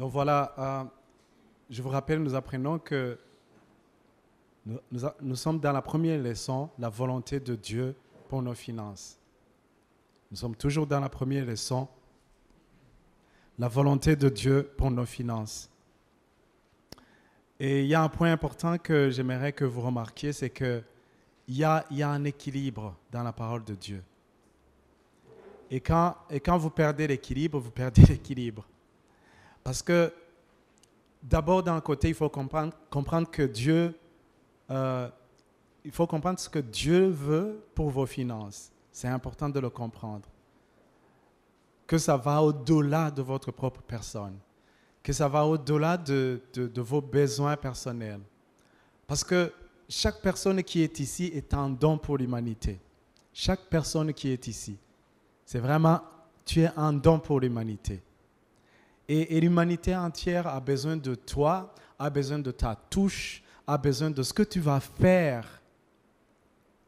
Donc voilà, je vous rappelle, nous apprenons que nous sommes dans la première leçon, la volonté de Dieu pour nos finances. Nous sommes toujours dans la première leçon, la volonté de Dieu pour nos finances. Et il y a un point important que j'aimerais que vous remarquiez, c'est qu'il y a un équilibre dans la parole de Dieu. Et quand vous perdez l'équilibre, vous perdez l'équilibre. Parce que d'abord, d'un côté, il faut comprendre que Dieu, il faut comprendre ce que Dieu veut pour vos finances. C'est important de le comprendre. Que ça va au-delà de votre propre personne. Que ça va au-delà de vos besoins personnels. Parce que chaque personne qui est ici est un don pour l'humanité. Chaque personne qui est ici, c'est vraiment, tu es un don pour l'humanité. Et l'humanité entière a besoin de toi, a besoin de ta touche, a besoin de ce que tu vas faire,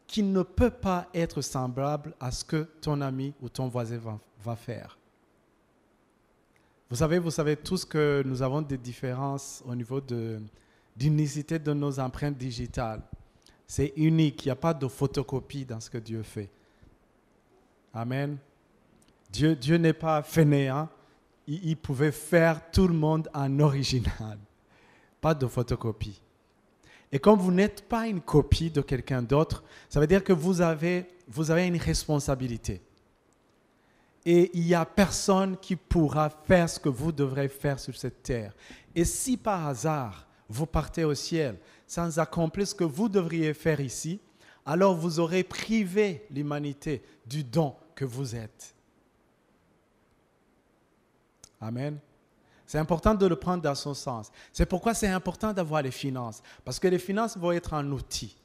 qui ne peut pas être semblable à ce que ton ami ou ton voisin va faire. Vous savez tous que nous avons des différences au niveau d'unicité de nos empreintes digitales. C'est unique, il n'y a pas de photocopie dans ce que Dieu fait. Amen. Dieu n'est pas fainéant. Il pouvait faire tout le monde en original. Pas de photocopie. Et comme vous n'êtes pas une copie de quelqu'un d'autre, ça veut dire que vous avez une responsabilité. Et il n'y a personne qui pourra faire ce que vous devrez faire sur cette terre. Et si par hasard, vous partez au ciel sans accomplir ce que vous devriez faire ici, alors vous aurez privé l'humanité du don que vous êtes. Amen. C'est important de le prendre dans son sens. C'est pourquoi c'est important d'avoir les finances. Parce que les finances vont être un outil.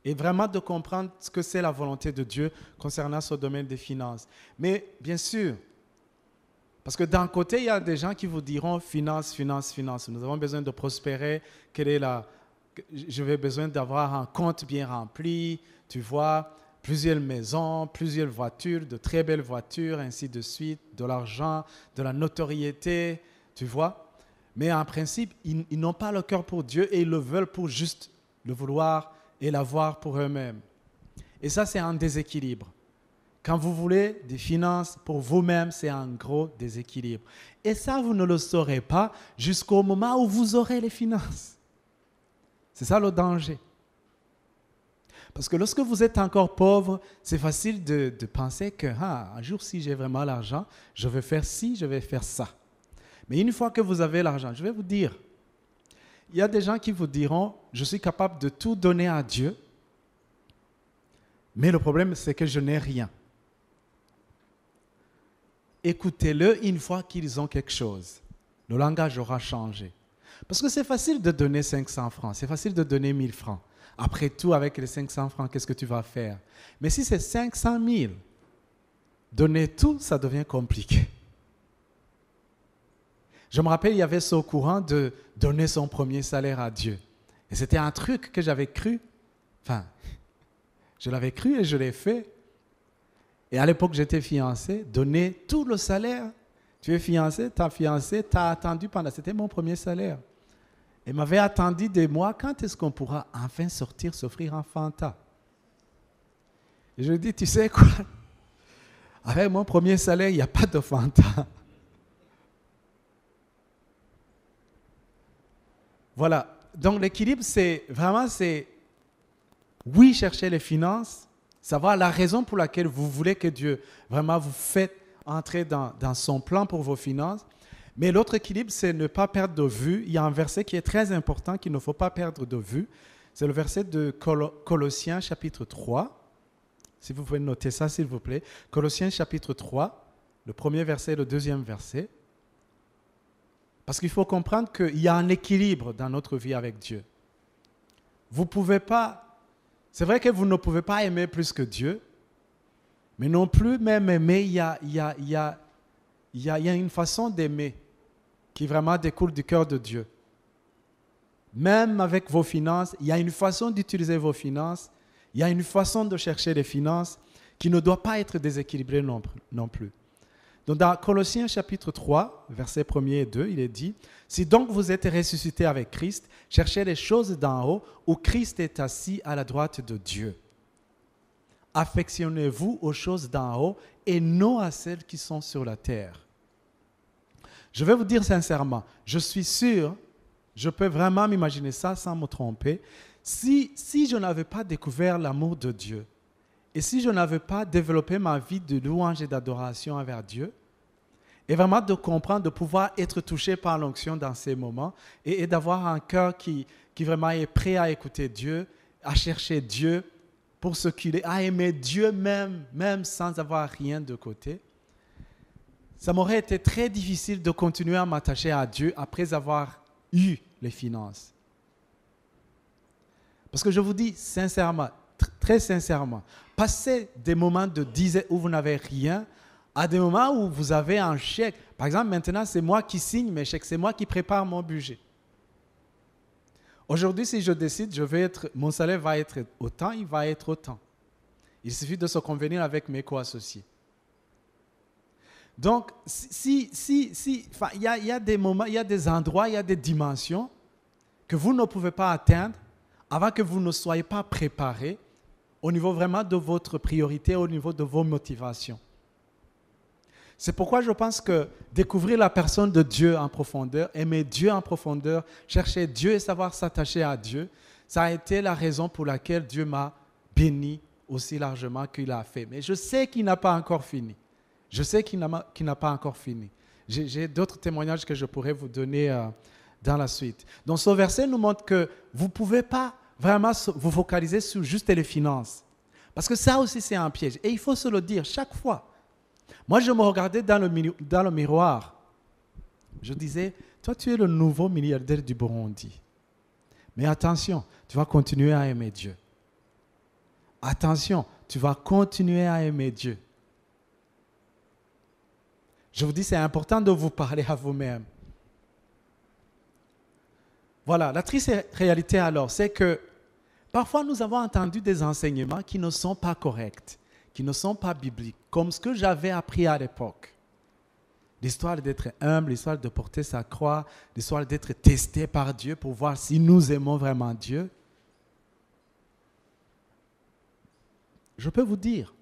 Et vraiment de comprendre ce que c'est la volonté de Dieu concernant ce domaine des finances. Mais bien sûr, parce que d'un côté, il y a des gens qui vous diront finance, finance, finance. Nous avons besoin de prospérer. J'ai besoin d'avoir un compte bien rempli, tu vois, plusieurs maisons, plusieurs voitures, de très belles voitures, ainsi de suite, de l'argent, de la notoriété, tu vois. Mais en principe, ils n'ont pas le cœur pour Dieu et ils le veulent pour juste le vouloir et l'avoir pour eux-mêmes. Et ça, c'est un déséquilibre. Quand vous voulez des finances pour vous-même, c'est un gros déséquilibre. Et ça, vous ne le saurez pas jusqu'au moment où vous aurez les finances. C'est ça le danger. Parce que lorsque vous êtes encore pauvre, c'est facile de penser que un jour, si j'ai vraiment l'argent, je vais faire ci, je vais faire ça. Mais une fois que vous avez l'argent, je vais vous dire, il y a des gens qui vous diront, je suis capable de tout donner à Dieu, mais le problème, c'est que je n'ai rien. Écoutez-le une fois qu'ils ont quelque chose. Le langage aura changé. Parce que c'est facile de donner 500 francs, c'est facile de donner 1000 francs. Après tout, avec les 500 francs, qu'est-ce que tu vas faire? Mais si c'est 500 000, donner tout, ça devient compliqué. Je me rappelle, il y avait ce courant de donner son premier salaire à Dieu. Et c'était un truc que j'avais cru. Enfin, je l'avais cru et je l'ai fait. Et à l'époque, j'étais fiancé. Donner tout le salaire. Tu es fiancé, t'as attendu pendant... C'était mon premier salaire. Il m'avait attendu des mois. Quand est-ce qu'on pourra enfin sortir, s'offrir un Fanta? Et je lui ai dit, tu sais quoi? Avec mon premier salaire, il n'y a pas de Fanta. Voilà. Donc l'équilibre, c'est oui, chercher les finances, savoir la raison pour laquelle vous voulez que Dieu vraiment vous fasse entrer dans son plan pour vos finances. Mais l'autre équilibre, c'est ne pas perdre de vue. Il y a un verset qui est très important qu'il ne faut pas perdre de vue. C'est le verset de Colossiens chapitre 3. Si vous pouvez noter ça, s'il vous plaît. Colossiens chapitre 3, le premier verset et le deuxième verset. Parce qu'il faut comprendre qu'il y a un équilibre dans notre vie avec Dieu. Vous pouvez pas... C'est vrai que vous ne pouvez pas aimer plus que Dieu, mais non plus même aimer, il y a une façon d'aimer qui vraiment découle du cœur de Dieu. Même avec vos finances, il y a une façon d'utiliser vos finances, il y a une façon de chercher les finances qui ne doit pas être déséquilibrée non plus. Donc dans Colossiens chapitre 3, versets 1er et 2, il est dit, « Si donc vous êtes ressuscités avec Christ, cherchez les choses d'en haut, où Christ est assis à la droite de Dieu. Affectionnez-vous aux choses d'en haut et non à celles qui sont sur la terre. » Je vais vous dire sincèrement, je suis sûr, je peux vraiment m'imaginer ça sans me tromper, si je n'avais pas découvert l'amour de Dieu, et si je n'avais pas développé ma vie de louange et d'adoration envers Dieu, et vraiment de comprendre, de pouvoir être touché par l'onction dans ces moments, et d'avoir un cœur qui vraiment est prêt à écouter Dieu, à chercher Dieu pour ce qu'il est, à aimer Dieu même sans avoir rien de côté, ça m'aurait été très difficile de continuer à m'attacher à Dieu après avoir eu les finances. Parce que je vous dis sincèrement, très sincèrement, passer des moments de disette où vous n'avez rien à des moments où vous avez un chèque. Par exemple, maintenant, c'est moi qui signe mes chèques, c'est moi qui prépare mon budget. Aujourd'hui, si je décide, mon salaire va être autant, il va être autant. Il suffit de se convenir avec mes co-associés. Donc, il y a des moments, il y a des endroits, il y a des dimensions que vous ne pouvez pas atteindre avant que vous ne soyez pas préparé au niveau vraiment de votre priorité, au niveau de vos motivations. C'est pourquoi je pense que découvrir la personne de Dieu en profondeur, aimer Dieu en profondeur, chercher Dieu et savoir s'attacher à Dieu, ça a été la raison pour laquelle Dieu m'a béni aussi largement qu'il a fait. Mais je sais qu'il n'a pas encore fini. Je sais qu'il n'a pas encore fini. J'ai d'autres témoignages que je pourrais vous donner dans la suite. Donc ce verset nous montre que vous ne pouvez pas vraiment vous focaliser sur juste les finances. Parce que ça aussi c'est un piège. Et il faut se le dire chaque fois. Moi je me regardais dans le miroir. Je disais, toi tu es le nouveau milliardaire du Burundi. Mais attention, tu vas continuer à aimer Dieu. Attention, tu vas continuer à aimer Dieu. Je vous dis, c'est important de vous parler à vous-même. Voilà, la triste réalité alors, c'est que parfois nous avons entendu des enseignements qui ne sont pas corrects, qui ne sont pas bibliques, comme ce que j'avais appris à l'époque. L'histoire d'être humble, l'histoire de porter sa croix, l'histoire d'être testé par Dieu pour voir si nous aimons vraiment Dieu. Je peux vous dire,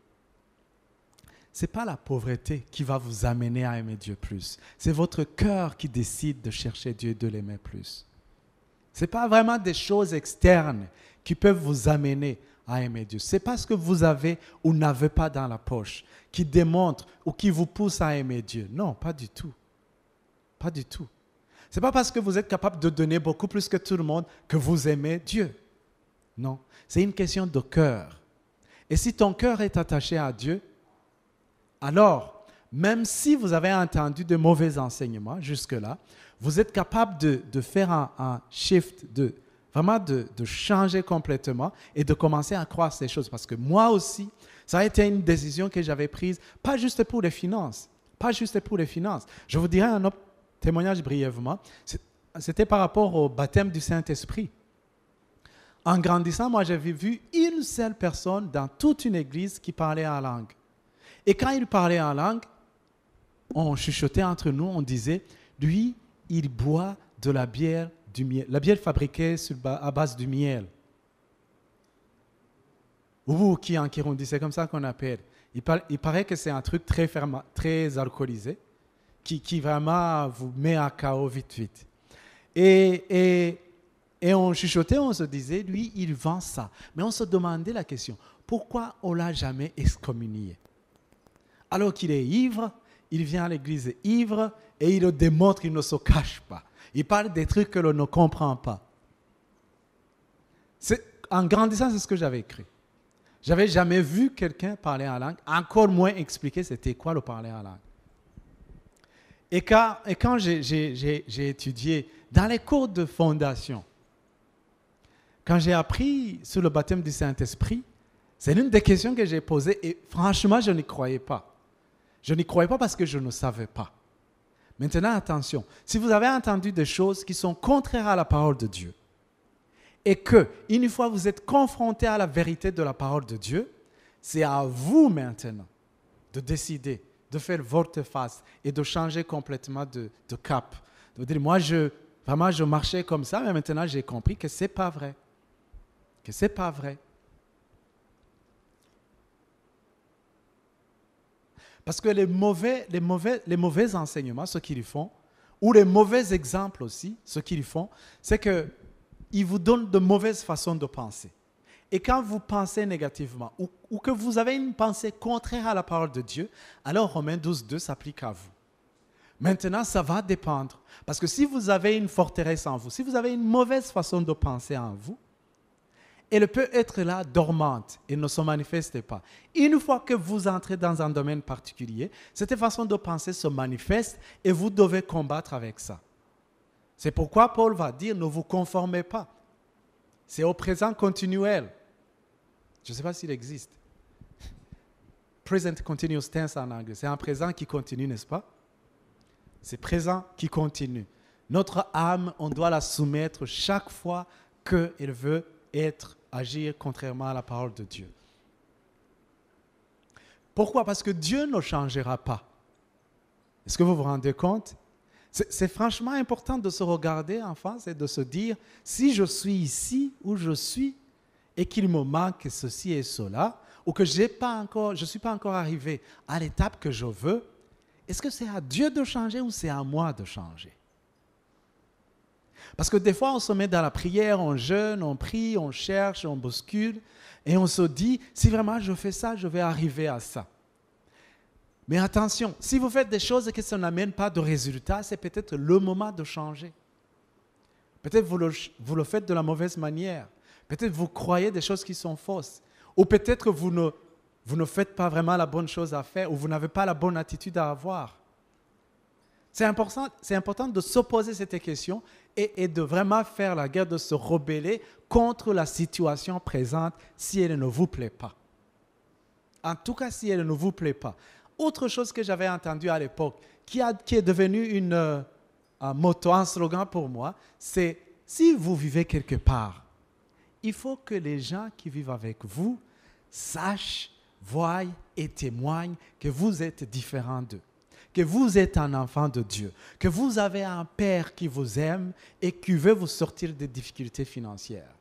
ce n'est pas la pauvreté qui va vous amener à aimer Dieu plus. C'est votre cœur qui décide de chercher Dieu et de l'aimer plus. Ce n'est pas vraiment des choses externes qui peuvent vous amener à aimer Dieu. Ce n'est pas ce que vous avez ou n'avez pas dans la poche qui démontre ou qui vous pousse à aimer Dieu. Non, pas du tout. Pas du tout. Ce n'est pas parce que vous êtes capable de donner beaucoup plus que tout le monde que vous aimez Dieu. Non, c'est une question de cœur. Et si ton cœur est attaché à Dieu, alors, même si vous avez entendu de mauvais enseignements jusque-là, vous êtes capable de faire un shift, vraiment de changer complètement et de commencer à croire ces choses. Parce que moi aussi, ça a été une décision que j'avais prise, pas juste pour les finances. Pas juste pour les finances. Je vous dirai un autre témoignage brièvement. C'était par rapport au baptême du Saint-Esprit. En grandissant, moi, j'avais vu une seule personne dans toute une église qui parlait en langue. Et quand il parlait en langue, on chuchotait entre nous, on disait, lui, il boit de la bière du miel, la bière fabriquée à base du miel. Ou qui en Kirundi, c'est comme ça qu'on appelle. Il paraît que c'est un truc très alcoolisé, qui vraiment vous met à KO vite. Et on chuchotait, on se disait, lui, il vend ça. Mais on se demandait la question, pourquoi on ne l'a jamais excommunié? Alors qu'il est ivre, il vient à l'église ivre et il le démontre, il ne se cache pas. Il parle des trucs que l'on ne comprend pas. En grandissant, c'est ce que j'avais écrit. Je n'avais jamais vu quelqu'un parler en langue, encore moins expliquer c'était quoi le parler en langue. Et quand j'ai étudié dans les cours de fondation, quand j'ai appris sur le baptême du Saint-Esprit, c'est l'une des questions que j'ai posées et franchement, je n'y croyais pas. Je n'y croyais pas parce que je ne savais pas. Maintenant, attention, si vous avez entendu des choses qui sont contraires à la parole de Dieu et que, une fois vous êtes confronté à la vérité de la parole de Dieu, c'est à vous maintenant de décider de faire volte-face et de changer complètement de cap. De dire, moi, je marchais comme ça, mais maintenant, j'ai compris que ce n'est pas vrai. Que ce n'est pas vrai. Parce que les mauvais enseignements, ce qu'ils font, ou les mauvais exemples aussi, ce qu'ils font, c'est qu'ils vous donnent de mauvaises façons de penser. Et quand vous pensez négativement, ou que vous avez une pensée contraire à la parole de Dieu, alors Romains 12:2 s'applique à vous. Maintenant, ça va dépendre. Parce que si vous avez une forteresse en vous, si vous avez une mauvaise façon de penser en vous, elle peut être là dormante et ne se manifeste pas. Une fois que vous entrez dans un domaine particulier, cette façon de penser se manifeste et vous devez combattre avec ça. C'est pourquoi Paul va dire, ne vous conformez pas. C'est au présent continuel. Je ne sais pas s'il existe. Present continuous tense en anglais. C'est un présent qui continue, n'est-ce pas? C'est présent qui continue. Notre âme, on doit la soumettre chaque fois qu'elle veut agir contrairement à la parole de Dieu. Pourquoi? Parce que Dieu ne changera pas. Est-ce que vous vous rendez compte? C'est franchement important de se regarder en face et de se dire, si je suis ici où je suis et qu'il me manque ceci et cela, ou que je ne suis pas encore arrivé à l'étape que je veux, est-ce que c'est à Dieu de changer ou c'est à moi de changer? Parce que des fois, on se met dans la prière, on jeûne, on prie, on cherche, on bouscule, et on se dit, si vraiment je fais ça, je vais arriver à ça. Mais attention, si vous faites des choses et que ça n'amène pas de résultat, c'est peut-être le moment de changer. Peut-être vous le faites de la mauvaise manière. Peut-être vous croyez des choses qui sont fausses. Ou peut-être vous ne faites pas vraiment la bonne chose à faire ou vous n'avez pas la bonne attitude à avoir. C'est important de se poser cette question et de vraiment faire la guerre, de se rebeller contre la situation présente si elle ne vous plaît pas. En tout cas, si elle ne vous plaît pas. Autre chose que j'avais entendu à l'époque, qui est devenu un motto, un slogan pour moi, c'est si vous vivez quelque part, il faut que les gens qui vivent avec vous sachent, voient et témoignent que vous êtes différent d'eux, que vous êtes un enfant de Dieu, que vous avez un Père qui vous aime et qui veut vous sortir des difficultés financières.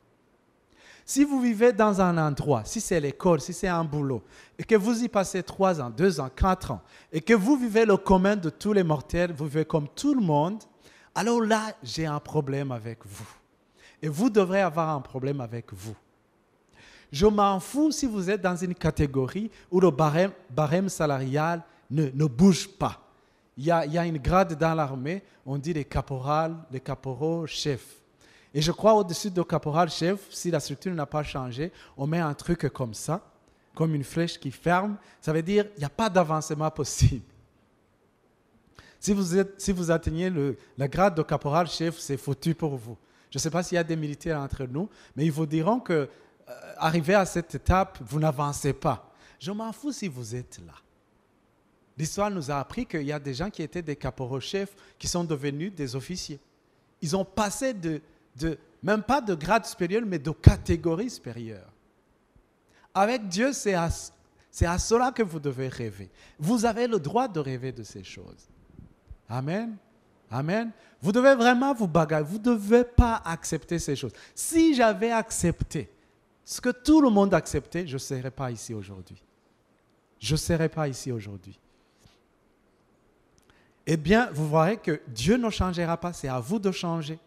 Si vous vivez dans un endroit, si c'est l'école, si c'est un boulot, et que vous y passez 3 ans, 2 ans, 4 ans, et que vous vivez le commun de tous les mortels, vous vivez comme tout le monde, alors là, j'ai un problème avec vous. Et vous devrez avoir un problème avec vous. Je m'en fous si vous êtes dans une catégorie où le barème salarial ne bouge pas. Il y a une grade dans l'armée, on dit les caporaux chefs. Et je crois au-dessus de caporal-chef, si la structure n'a pas changé, on met un truc comme ça, comme une flèche qui ferme. Ça veut dire qu'il n'y a pas d'avancement possible. Si vous atteignez la grade de caporal-chef, c'est foutu pour vous. Je ne sais pas s'il y a des militaires entre nous, mais ils vous diront que arrivé à cette étape, vous n'avancez pas. Je m'en fous si vous êtes là. L'histoire nous a appris qu'il y a des gens qui étaient des caporaux-chefs qui sont devenus des officiers. Ils ont passé même pas de grade supérieur, mais de catégorie supérieure. Avec Dieu, c'est à cela que vous devez rêver. Vous avez le droit de rêver de ces choses. Amen. Amen. Vous devez vraiment vous bagarrer. Vous ne devez pas accepter ces choses. Si j'avais accepté ce que tout le monde acceptait, je ne serais pas ici aujourd'hui. Je ne serais pas ici aujourd'hui. Eh bien, vous verrez que Dieu ne changera pas. C'est à vous de changer.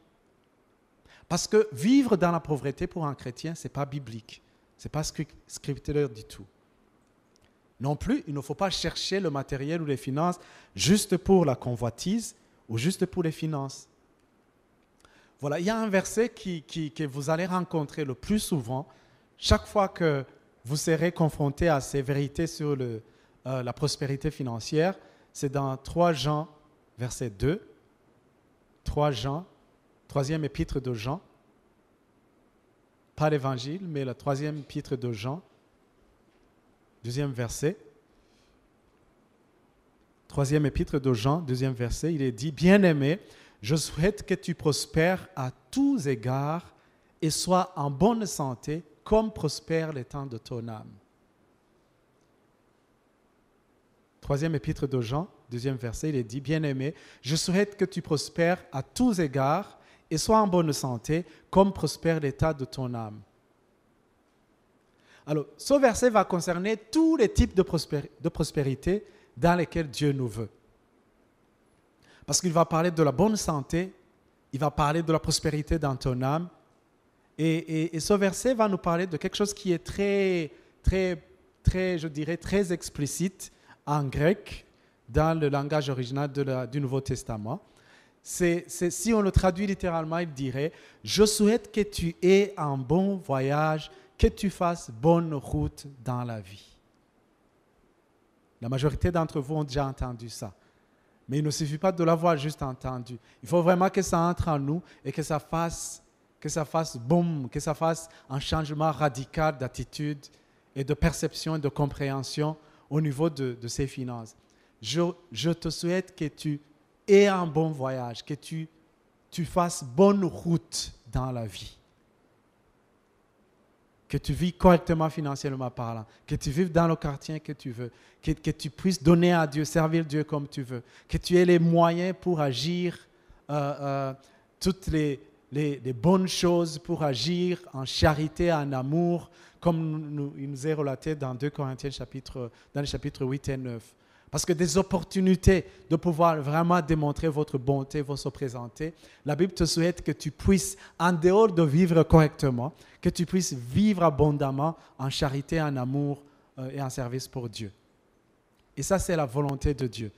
Parce que vivre dans la pauvreté pour un chrétien, ce n'est pas biblique. Ce n'est pas scripturaire du tout. Non plus, il ne faut pas chercher le matériel ou les finances juste pour la convoitise ou juste pour les finances. Voilà, il y a un verset que vous allez rencontrer le plus souvent chaque fois que vous serez confronté à ces vérités sur la prospérité financière. C'est dans 3 Jean, verset 2. 3 Jean. 3e épître de Jean, pas l'évangile, mais la 3e épître de Jean, 2e verset. 3e épître de Jean, 2e verset, il est dit, « Bien-aimé, je souhaite que tu prospères à tous égards et sois en bonne santé, comme prospère les temps de ton âme. » troisième épître de Jean, deuxième verset, il est dit, « Bien-aimé, je souhaite que tu prospères à tous égards et sois en bonne santé, comme prospère l'état de ton âme. » Alors, ce verset va concerner tous les types de prospérité dans lesquels Dieu nous veut. Parce qu'il va parler de la bonne santé, il va parler de la prospérité dans ton âme. Et ce verset va nous parler de quelque chose qui est très, je dirais, très explicite en grec, dans le langage original du Nouveau Testament. Si on le traduit littéralement, il dirait « Je souhaite que tu aies un bon voyage, que tu fasses bonne route dans la vie. » La majorité d'entre vous ont déjà entendu ça. Mais il ne suffit pas de l'avoir juste entendu. Il faut vraiment que ça entre en nous et que ça fasse boum, que ça fasse un changement radical d'attitude et de perception et de compréhension au niveau de ses finances. Je te souhaite que tu aies un bon voyage, que tu fasses bonne route dans la vie. Que tu vis correctement financièrement parlant, que tu vives dans le quartier que tu veux, que tu puisses donner à Dieu, servir Dieu comme tu veux, que tu aies les moyens pour agir toutes les bonnes choses, pour agir en charité, en amour, comme il nous est relaté dans 2 Corinthiens, dans les chapitres 8 et 9. Parce que des opportunités de pouvoir vraiment démontrer votre bonté vont se présenter. La Bible te souhaite que tu puisses, en dehors de vivre correctement, que tu puisses vivre abondamment en charité, en amour et en service pour Dieu. Et ça, c'est la volonté de Dieu.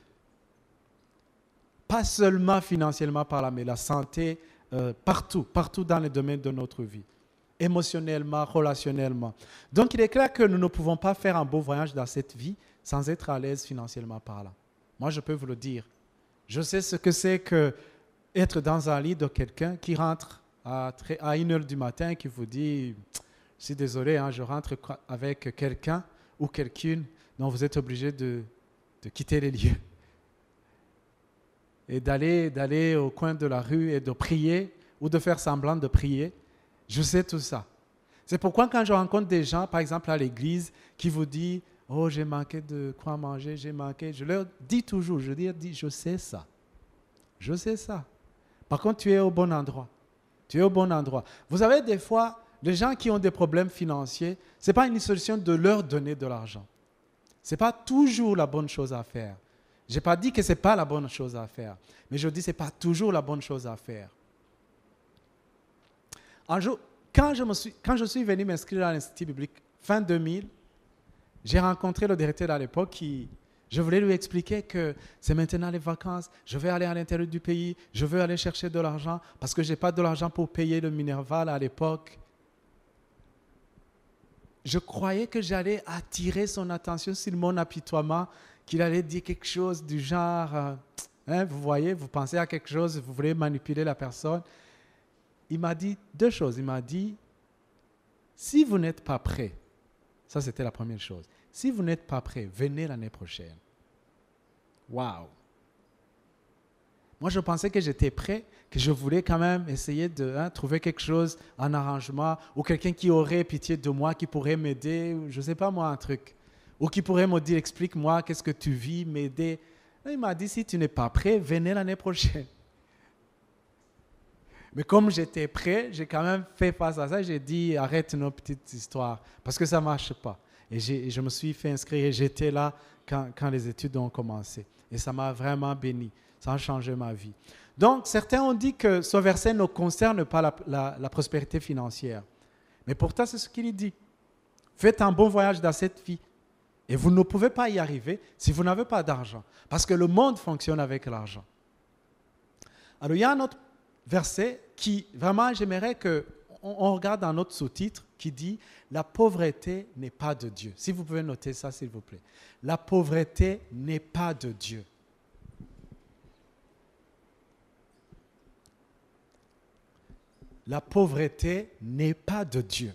Pas seulement financièrement parlant, mais la santé partout dans les domaines de notre vie. Émotionnellement, relationnellement. Donc, il est clair que nous ne pouvons pas faire un beau voyage dans cette vie sans être à l'aise financièrement parlant. Moi, je peux vous le dire. Je sais ce que c'est qu'être dans un lit de quelqu'un qui rentre à 1h du matin et qui vous dit « Je suis désolé, hein, je rentre avec quelqu'un ou quelqu'une dont vous êtes obligé de quitter les lieux. » Et d'aller au coin de la rue et de prier ou de faire semblant de prier. Je sais tout ça. C'est pourquoi quand je rencontre des gens, par exemple à l'église, qui vous disent « Oh, j'ai manqué de quoi manger, j'ai manqué. » Je leur dis toujours, je sais ça. Je sais ça. Par contre, tu es au bon endroit. Tu es au bon endroit. Vous avez des fois, les gens qui ont des problèmes financiers, ce n'est pas une solution de leur donner de l'argent. Ce n'est pas toujours la bonne chose à faire. Je n'ai pas dit que ce n'est pas la bonne chose à faire, mais je dis que ce n'est pas toujours la bonne chose à faire. Un jour, quand je suis venu m'inscrire à l'Institut biblique, fin 2000, j'ai rencontré le directeur à l'époque je voulais lui expliquer que c'est maintenant les vacances, je vais aller à l'intérieur du pays, je veux aller chercher de l'argent parce que je n'ai pas de l'argent pour payer le Minerval à l'époque. Je croyais que j'allais attirer son attention sur mon apitoiement, qu'il allait dire quelque chose du genre, vous voyez, vous pensez à quelque chose, vous voulez manipuler la personne. Il m'a dit 2 choses. Il m'a dit, si vous n'êtes pas prêt, ça c'était la première chose, si vous n'êtes pas prêt, venez l'année prochaine. Waouh! Moi, je pensais que j'étais prêt, que je voulais quand même essayer de trouver quelque chose, un arrangement, ou quelqu'un qui aurait pitié de moi, qui pourrait m'aider, je ne sais pas moi, un truc. Ou qui pourrait me dire, explique-moi, qu'est-ce que tu vis, m'aider. Il m'a dit, si tu n'es pas prêt, venez l'année prochaine. Mais comme j'étais prêt, j'ai quand même fait face à ça. J'ai dit, arrête nos petites histoires, parce que ça ne marche pas. Et je me suis fait inscrire et j'étais là quand les études ont commencé. Et ça m'a vraiment béni. Ça a changé ma vie. Donc, certains ont dit que ce verset ne concerne pas la prospérité financière. Mais pourtant, c'est ce qu'il dit. Faites un bon voyage dans cette vie. Et vous ne pouvez pas y arriver si vous n'avez pas d'argent. Parce que le monde fonctionne avec l'argent. Alors, il y a un autre verset qui, vraiment, j'aimerais qu'on regarde dans notre sous-titre qui dit « La pauvreté n'est pas de Dieu ». Si vous pouvez noter ça, s'il vous plaît. La pauvreté n'est pas de Dieu. La pauvreté n'est pas de Dieu.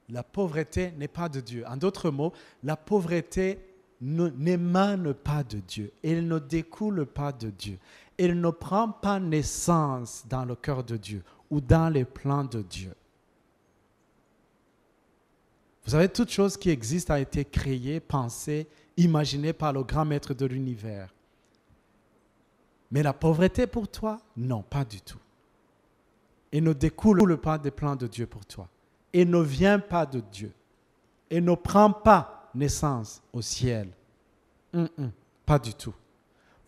La pauvreté n'est pas de Dieu. En d'autres mots, la pauvreté n'émane pas de Dieu. Elle ne découle pas de Dieu. Elle ne prend pas naissance dans le cœur de Dieu ou dans les plans de Dieu. Vous savez, toute chose qui existe a été créée, pensée, imaginée par le grand maître de l'univers. Mais la pauvreté pour toi, non, pas du tout. Et ne découle pas des plans de Dieu pour toi. Et ne vient pas de Dieu. Et ne prend pas naissance au ciel. Pas du tout.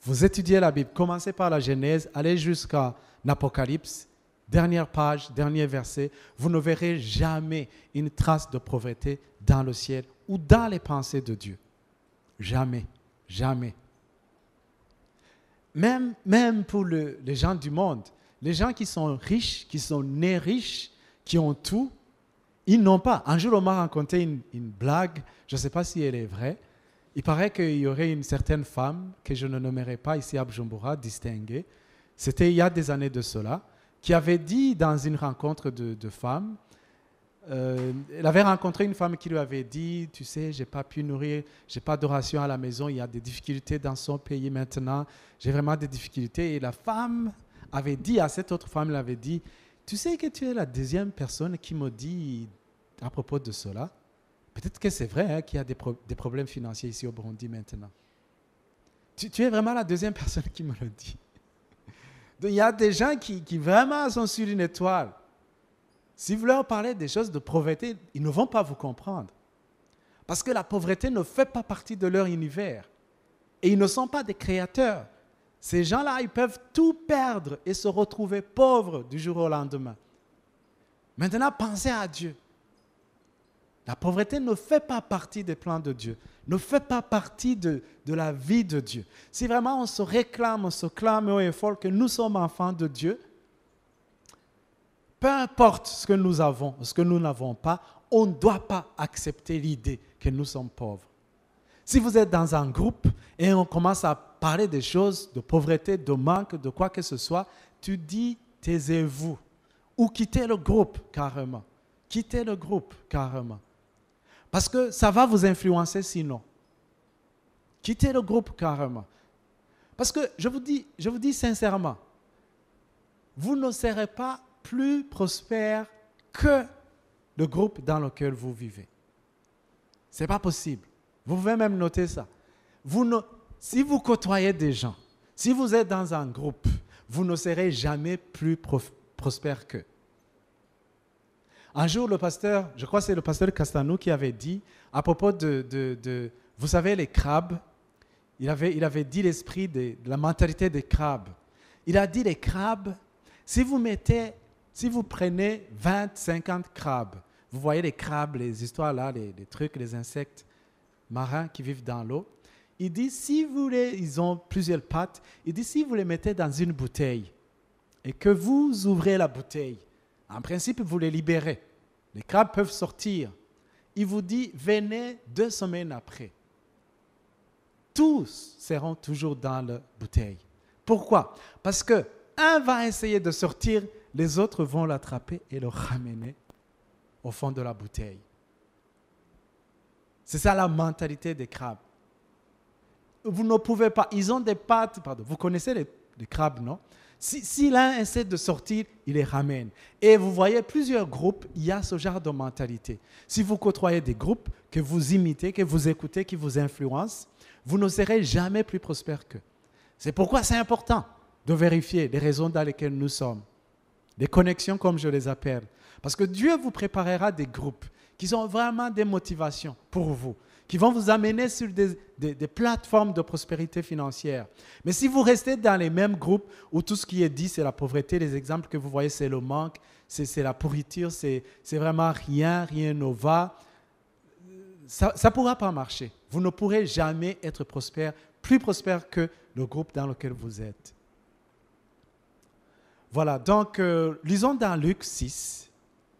Vous étudiez la Bible, commencez par la Genèse, allez jusqu'à l'Apocalypse, dernière page, dernier verset, vous ne verrez jamais une trace de pauvreté dans le ciel ou dans les pensées de Dieu. Jamais, jamais. Même pour les gens du monde, les gens qui sont riches, qui sont nés riches, qui ont tout, ils n'ont pas. Un jour, on m'a raconté une blague, je ne sais pas si elle est vraie. Il paraît qu'il y aurait une certaine femme, que je ne nommerai pas ici à Bujumbura, distinguée, c'était il y a des années de cela, qui avait dit dans une rencontre de femmes, elle avait rencontré une femme qui lui avait dit, tu sais, je n'ai pas pu nourrir, je n'ai pas de ration à la maison, il y a des difficultés dans son pays maintenant, j'ai vraiment des difficultés. Et la femme avait dit à cette autre femme, elle avait dit, tu sais que tu es la deuxième personne qui me dit à propos de cela. Peut-être que c'est vrai qu'il y a des problèmes financiers ici au Burundi maintenant. Tu es vraiment la deuxième personne qui me le dit. Donc, il y a des gens qui vraiment sont sur une étoile. Si vous leur parlez des choses de pauvreté, ils ne vont pas vous comprendre. Parce que la pauvreté ne fait pas partie de leur univers. Et ils ne sont pas des créateurs. Ces gens-là, ils peuvent tout perdre et se retrouver pauvres du jour au lendemain. Maintenant, pensez à Dieu. La pauvreté ne fait pas partie des plans de Dieu, ne fait pas partie de la vie de Dieu. Si vraiment on se clame haut et fort que nous sommes enfants de Dieu, peu importe ce que nous avons, ce que nous n'avons pas, on ne doit pas accepter l'idée que nous sommes pauvres. Si vous êtes dans un groupe et on commence à parler des choses, de pauvreté, de manque, de quoi que ce soit, tu dis taisez-vous ou quittez le groupe carrément. Quittez le groupe carrément. Parce que ça va vous influencer sinon. Quittez le groupe carrément. Parce que je vous dis sincèrement, vous ne serez pas plus prospère que le groupe dans lequel vous vivez. Ce n'est pas possible. Vous pouvez même noter ça. Si vous côtoyez des gens, si vous êtes dans un groupe, vous ne serez jamais plus prospère qu'eux. Un jour, le pasteur, je crois que c'est le pasteur Castanou qui avait dit, à propos vous savez, les crabes, il avait dit l'esprit de la mentalité des crabes. Il a dit les crabes, si vous prenez 20, 50 crabes, vous voyez les crabes, les histoires là, les trucs, les insectes marins qui vivent dans l'eau, il dit, ils ont plusieurs pattes, il dit, si vous les mettez dans une bouteille et que vous ouvrez la bouteille, en principe, vous les libérez. Les crabes peuvent sortir. Il vous dit, venez 2 semaines après. Tous seront toujours dans la bouteille. Pourquoi? Parce qu'un va essayer de sortir, les autres vont l'attraper et le ramener au fond de la bouteille. C'est ça la mentalité des crabes. Vous ne pouvez pas, ils ont des pattes, vous connaissez les crabes, non? Si l'un essaie de sortir, il les ramène. Et vous voyez, plusieurs groupes, il y a ce genre de mentalité. Si vous côtoyez des groupes que vous imitez, que vous écoutez, qui vous influencent, vous ne serez jamais plus prospère qu'eux. C'est pourquoi c'est important de vérifier les raisons dans lesquelles nous sommes. Les connexions, comme je les appelle. Parce que Dieu vous préparera des groupes qui sont vraiment des motivations pour vous, qui vont vous amener sur des plateformes de prospérité financière. Mais si vous restez dans les mêmes groupes où tout ce qui est dit, c'est la pauvreté, les exemples que vous voyez, c'est le manque, c'est la pourriture, c'est vraiment rien ne va, ça ne pourra pas marcher. Vous ne pourrez jamais être prospère, plus prospère que le groupe dans lequel vous êtes. Voilà, donc lisons dans Luc 6,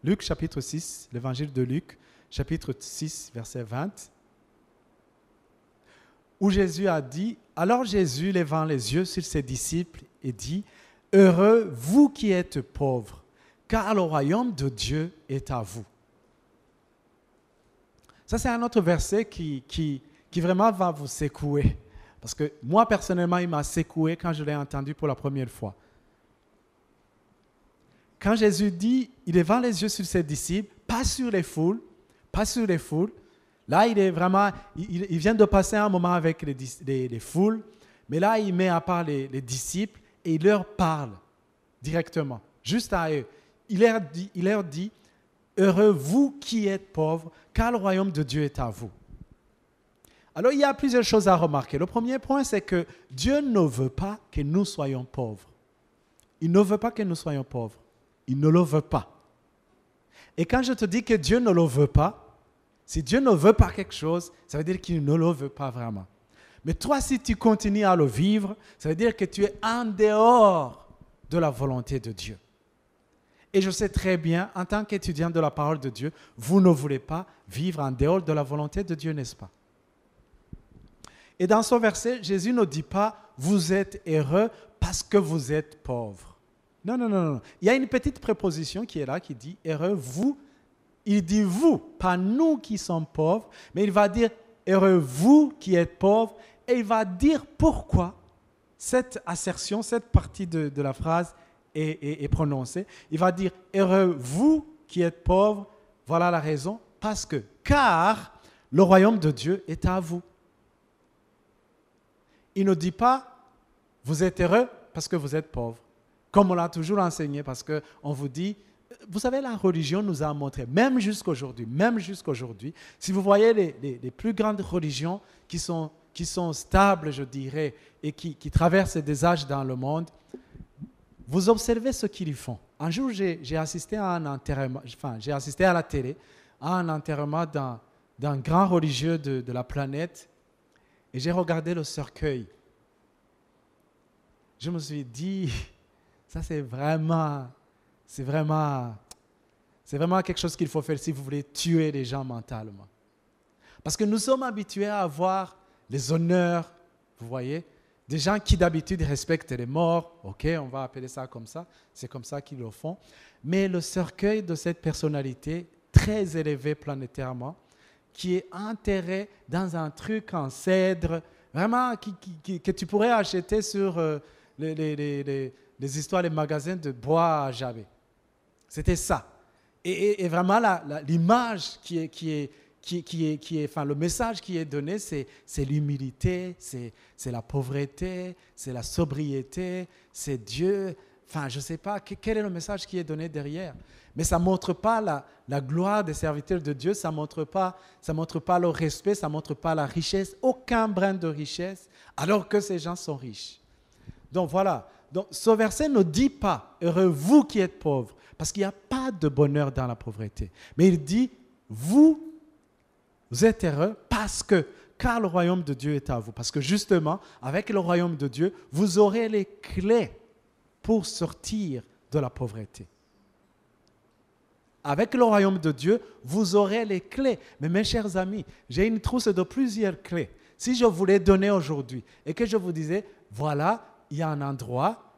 Luc chapitre 6, l'évangile de Luc, chapitre 6, verset 20. Où Jésus a dit, alors Jésus levant les yeux sur ses disciples et dit, heureux vous qui êtes pauvres, car le royaume de Dieu est à vous. Ça, c'est un autre verset qui vraiment va vous secouer. Parce que moi, personnellement, il m'a secoué quand je l'ai entendu pour la première fois. Quand Jésus dit, il levant les yeux sur ses disciples, pas sur les foules, pas sur les foules. Là, il est vraiment, il vient de passer un moment avec les foules, mais là, il met à part les disciples et il leur parle directement, juste à eux. Il leur dit, heureux vous qui êtes pauvres, car le royaume de Dieu est à vous. Alors, il y a plusieurs choses à remarquer. Le premier point, c'est que Dieu ne veut pas que nous soyons pauvres. Il ne veut pas que nous soyons pauvres. Il ne le veut pas. Et quand je te dis que Dieu ne le veut pas, si Dieu ne veut pas quelque chose, ça veut dire qu'il ne le veut pas vraiment. Mais toi, si tu continues à le vivre, ça veut dire que tu es en dehors de la volonté de Dieu. Et je sais très bien, en tant qu'étudiant de la parole de Dieu, vous ne voulez pas vivre en dehors de la volonté de Dieu, n'est-ce pas? Et dans ce verset, Jésus ne dit pas « vous êtes heureux parce que vous êtes pauvres ». Non, non, non, non. Il y a une petite préposition qui est là, qui dit « heureux vous ». Il dit « vous », pas nous qui sommes pauvres, mais il va dire « heureux vous qui êtes pauvres ». Et il va dire pourquoi cette assertion, cette partie de la phrase est prononcée. Il va dire « heureux vous qui êtes pauvres ». Voilà la raison. Parce que, car le royaume de Dieu est à vous. Il ne dit pas, vous êtes heureux parce que vous êtes pauvre. Comme on l'a toujours enseigné, parce qu'on vous dit, vous savez, la religion nous a montré, même jusqu'aujourd'hui, si vous voyez les plus grandes religions qui sont stables, je dirais, et qui traversent des âges dans le monde, vous observez ce qu'ils font. Un jour, j'ai assisté à un enterrement, j'ai assisté à la télé, à un enterrement d'un grand religieux de la planète. Et j'ai regardé le cercueil. Je me suis dit, ça c'est vraiment quelque chose qu'il faut faire si vous voulez tuer les gens mentalement. Parce que nous sommes habitués à avoir les honneurs, vous voyez, des gens qui d'habitude respectent les morts, ok, on va appeler ça comme ça, c'est comme ça qu'ils le font. Mais le cercueil de cette personnalité, très élevée planétairement, qui est enterré dans un truc en cèdre, vraiment que tu pourrais acheter sur les histoires, les magasins de bois à Javé. C'était ça. Et vraiment, l'image le message qui est donné, c'est l'humilité, c'est la pauvreté, c'est la sobriété, c'est Dieu. Enfin, je ne sais pas quel est le message qui est donné derrière. Mais ça ne montre pas la gloire des serviteurs de Dieu, ça ne montre pas le respect, ça ne montre pas la richesse, aucun brin de richesse, alors que ces gens sont riches. Donc voilà, donc, ce verset ne dit pas « heureux vous qui êtes pauvres », parce qu'il n'y a pas de bonheur dans la pauvreté. Mais il dit « vous êtes heureux parce que, car le royaume de Dieu est à vous ». Parce que justement, avec le royaume de Dieu, vous aurez les clés pour sortir de la pauvreté. Avec le royaume de Dieu, vous aurez les clés. Mais mes chers amis, j'ai une trousse de plusieurs clés. Si je vous les donnais aujourd'hui et que je vous disais, voilà, il y a un endroit,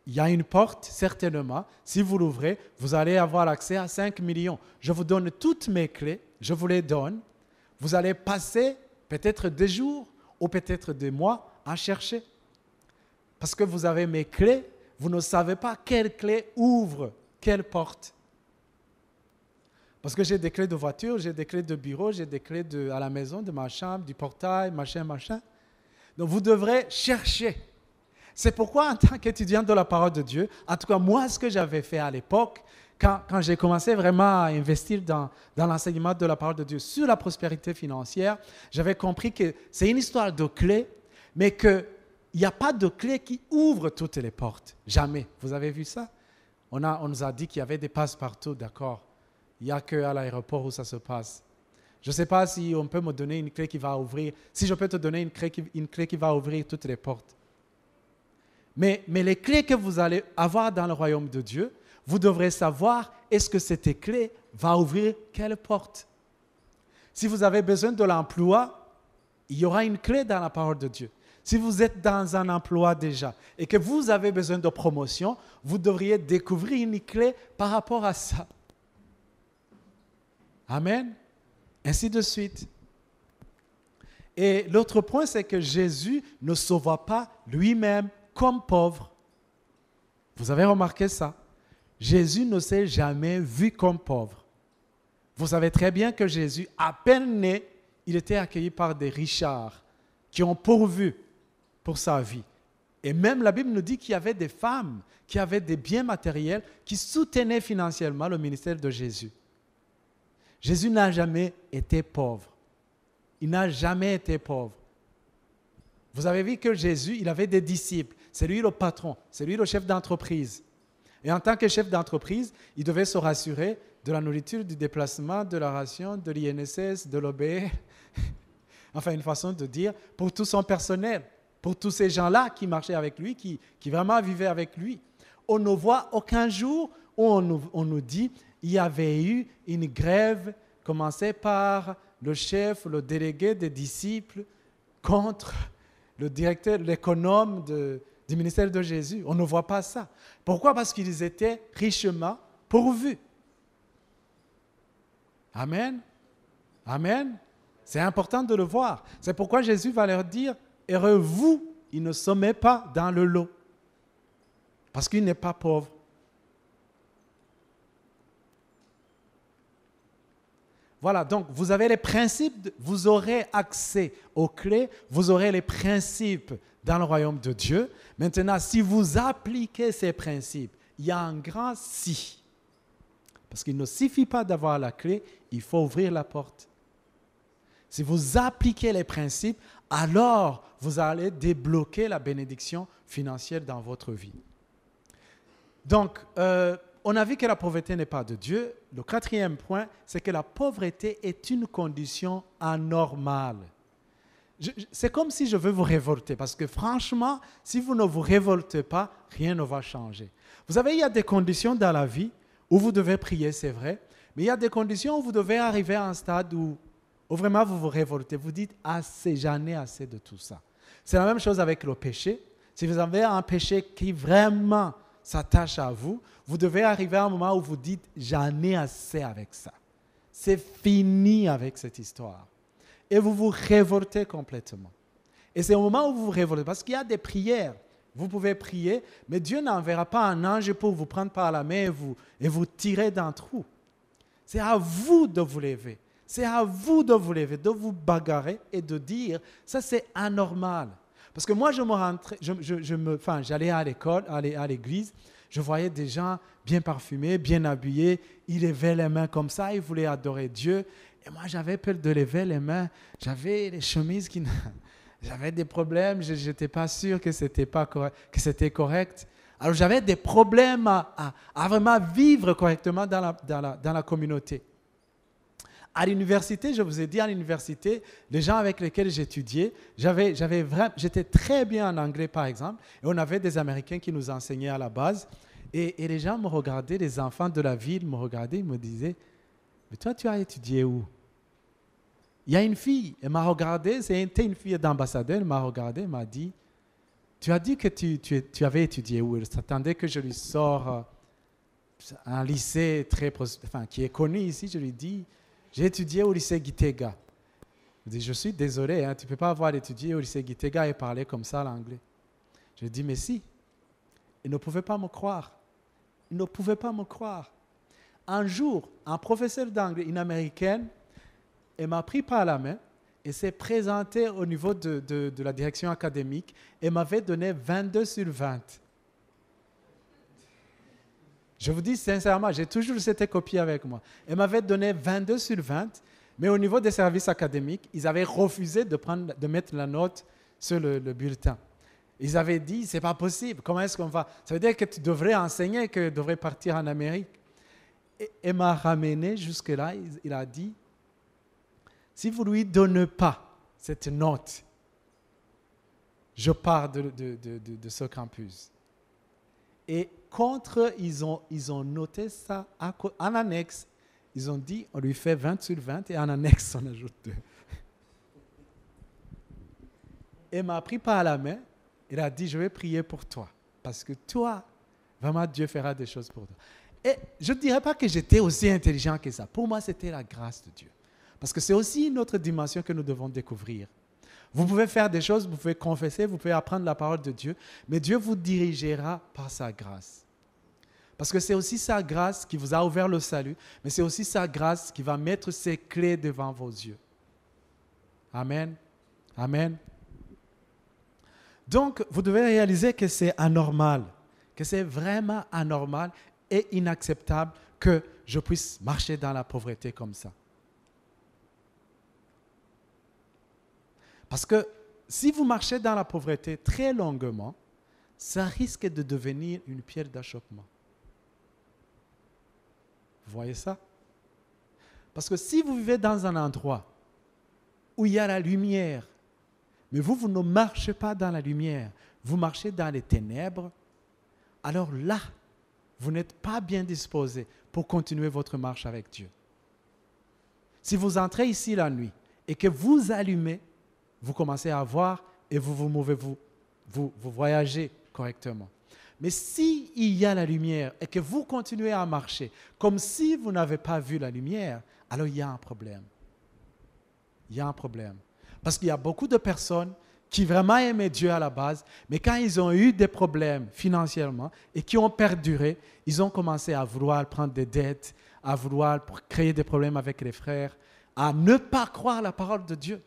il y a une porte, certainement. Si vous l'ouvrez, vous allez avoir accès à 5 millions. Je vous donne toutes mes clés, je vous les donne. Vous allez passer peut-être des jours ou peut-être des mois à chercher. Parce que vous avez mes clés, vous ne savez pas quelle clé ouvre quelle porte. Parce que j'ai des clés de voiture, j'ai des clés de bureau, j'ai des clés à la maison, de ma chambre, du portail, machin. Donc vous devrez chercher. C'est pourquoi en tant qu'étudiant de la parole de Dieu, en tout cas moi ce que j'avais fait à l'époque, quand j'ai commencé vraiment à investir dans l'enseignement de la parole de Dieu sur la prospérité financière, j'avais compris que c'est une histoire de clés, mais qu'il n'y a pas de clé qui ouvre toutes les portes. Jamais. Vous avez vu ça? On nous a dit qu'il y avait des passe-partout, d'accord. Il n'y a qu'à l'aéroport où ça se passe. Je ne sais pas si on peut me donner une clé qui va ouvrir, si je peux te donner une clé qui va ouvrir toutes les portes. Mais les clés que vous allez avoir dans le royaume de Dieu, vous devrez savoir, est-ce que cette clé va ouvrir quelle porte? Si vous avez besoin de l'emploi, il y aura une clé dans la parole de Dieu. Si vous êtes dans un emploi déjà et que vous avez besoin de promotion, vous devriez découvrir une clé par rapport à ça. Amen. Ainsi de suite. Et l'autre point, c'est que Jésus ne se voit pas lui-même comme pauvre. Vous avez remarqué ça? Jésus ne s'est jamais vu comme pauvre. Vous savez très bien que Jésus, à peine né, il était accueilli par des richards qui ont pourvu pour sa vie. Et même la Bible nous dit qu'il y avait des femmes qui avaient des biens matériels qui soutenaient financièrement le ministère de Jésus. Jésus n'a jamais été pauvre. Il n'a jamais été pauvre. Vous avez vu que Jésus, il avait des disciples. C'est lui le patron, c'est lui le chef d'entreprise. Et en tant que chef d'entreprise, il devait se rassurer de la nourriture, du déplacement, de la ration, de l'INSS, de l'OBE. Enfin, une façon de dire, pour tout son personnel, pour tous ces gens-là qui marchaient avec lui, qui vraiment vivaient avec lui. On ne voit aucun jour où on nous dit il y avait eu une grève commencée par le chef, le délégué des disciples contre le directeur, l'économe du ministère de Jésus. On ne voit pas ça. Pourquoi? Parce qu'ils étaient richement pourvus. Amen. Amen. C'est important de le voir. C'est pourquoi Jésus va leur dire, heureux vous, il ne se met pas dans le lot. Parce qu'il n'est pas pauvre. Voilà, donc vous avez les principes, vous aurez accès aux clés, vous aurez les principes dans le royaume de Dieu. Maintenant, si vous appliquez ces principes, il y a un grand si. Parce qu'il ne suffit pas d'avoir la clé, il faut ouvrir la porte. Si vous appliquez les principes, alors vous allez débloquer la bénédiction financière dans votre vie. Donc, on a vu que la pauvreté n'est pas de Dieu. Le quatrième point, c'est que la pauvreté est une condition anormale. C'est comme si je veux vous révolter, parce que franchement, si vous ne vous révoltez pas, rien ne va changer. Vous savez, il y a des conditions dans la vie où vous devez prier, c'est vrai, mais il y a des conditions où vous devez arriver à un stade où vraiment vous vous révoltez. Vous dites, assez, j'en ai assez de tout ça. C'est la même chose avec le péché. Si vous avez un péché qui vraiment s'attache à vous, vous devez arriver à un moment où vous dites, j'en ai assez avec ça. C'est fini avec cette histoire. Et vous vous révoltez complètement. Et c'est au moment où vous vous révoltez, parce qu'il y a des prières. Vous pouvez prier, mais Dieu n'enverra pas un ange pour vous prendre par la main et vous tirer d'un trou. C'est à vous de vous lever. C'est à vous de vous lever, de vous bagarrer et de dire, ça c'est anormal. Parce que moi, j'allais à l'école, à l'église, je voyais des gens bien parfumés, bien habillés, ils levaient les mains comme ça, ils voulaient adorer Dieu. Et moi, j'avais peur de lever les mains. J'avais les chemises j'avais des problèmes, je n'étais pas sûr que c'était correct. Alors, j'avais des problèmes à vraiment vivre correctement dans la communauté. À l'université, je vous ai dit, à l'université, les gens avec lesquels j'étudiais, j'étais très bien en anglais, par exemple, et on avait des Américains qui nous enseignaient à la base, et les gens me regardaient, les enfants de la ville me regardaient, ils me disaient, mais toi, tu as étudié où? Il y a une fille, elle m'a regardé, c'était une fille d'ambassadeur, elle m'a regardé, elle m'a dit, tu as dit que tu avais étudié où? Elle s'attendait que je lui sorte un lycée qui est connu ici, je lui dis, j'ai étudié au lycée Gitega. Je suis désolé, tu ne peux pas avoir étudié au lycée Gitega et parler comme ça l'anglais. Je lui ai dit, mais si. Il ne pouvait pas me croire. Il ne pouvait pas me croire. Un jour, un professeur d'anglais, une américaine, elle m'a pris par la main et s'est présentée au niveau de la direction académique et m'avait donné 22 sur 20. Je vous dis sincèrement, j'ai toujours cette copie avec moi. Elle m'avait donné 22 sur 20, mais au niveau des services académiques, ils avaient refusé de mettre la note sur le bulletin. Ils avaient dit, c'est pas possible, comment est-ce qu'on va? Ça veut dire que tu devrais enseigner, que tu devrais partir en Amérique. Et elle m'a ramené jusque-là, il a dit, si vous ne lui donnez pas cette note, je pars de ce campus. Et ils ont noté ça en annexe. Ils ont dit, on lui fait 20 sur 20 et en annexe, on ajoute 2. Elle m'a pris par la main. Elle a dit, je vais prier pour toi. Parce que toi, vraiment, Dieu fera des choses pour toi. Et je ne dirais pas que j'étais aussi intelligent que ça. Pour moi, c'était la grâce de Dieu. Parce que c'est aussi une autre dimension que nous devons découvrir. Vous pouvez faire des choses, vous pouvez confesser, vous pouvez apprendre la parole de Dieu, mais Dieu vous dirigera par sa grâce. Parce que c'est aussi sa grâce qui vous a ouvert le salut, mais c'est aussi sa grâce qui va mettre ses clés devant vos yeux. Amen. Amen. Donc, vous devez réaliser que c'est anormal, que c'est vraiment anormal et inacceptable que je puisse marcher dans la pauvreté comme ça. Parce que si vous marchez dans la pauvreté très longuement, ça risque de devenir une pierre d'achoppement. Vous voyez ça? Parce que si vous vivez dans un endroit où il y a la lumière, mais vous ne marchez pas dans la lumière, vous marchez dans les ténèbres, alors là, vous n'êtes pas bien disposé pour continuer votre marche avec Dieu. Si vous entrez ici la nuit et que vous allumez, vous commencez à voir et vous vous mouvez, vous voyagez correctement. Mais s'il y a la lumière et que vous continuez à marcher comme si vous n'avez pas vu la lumière, alors il y a un problème. Il y a un problème. Parce qu'il y a beaucoup de personnes qui vraiment aimaient Dieu à la base, mais quand ils ont eu des problèmes financièrement et qui ont perduré, ils ont commencé à vouloir prendre des dettes, à vouloir créer des problèmes avec les frères, à ne pas croire la parole de Dieu.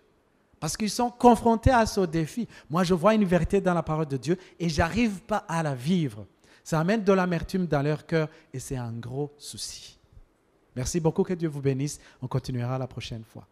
Parce qu'ils sont confrontés à ce défi. Moi, je vois une vérité dans la parole de Dieu et je n'arrive pas à la vivre. Ça amène de l'amertume dans leur cœur et c'est un gros souci. Merci beaucoup, que Dieu vous bénisse. On continuera la prochaine fois.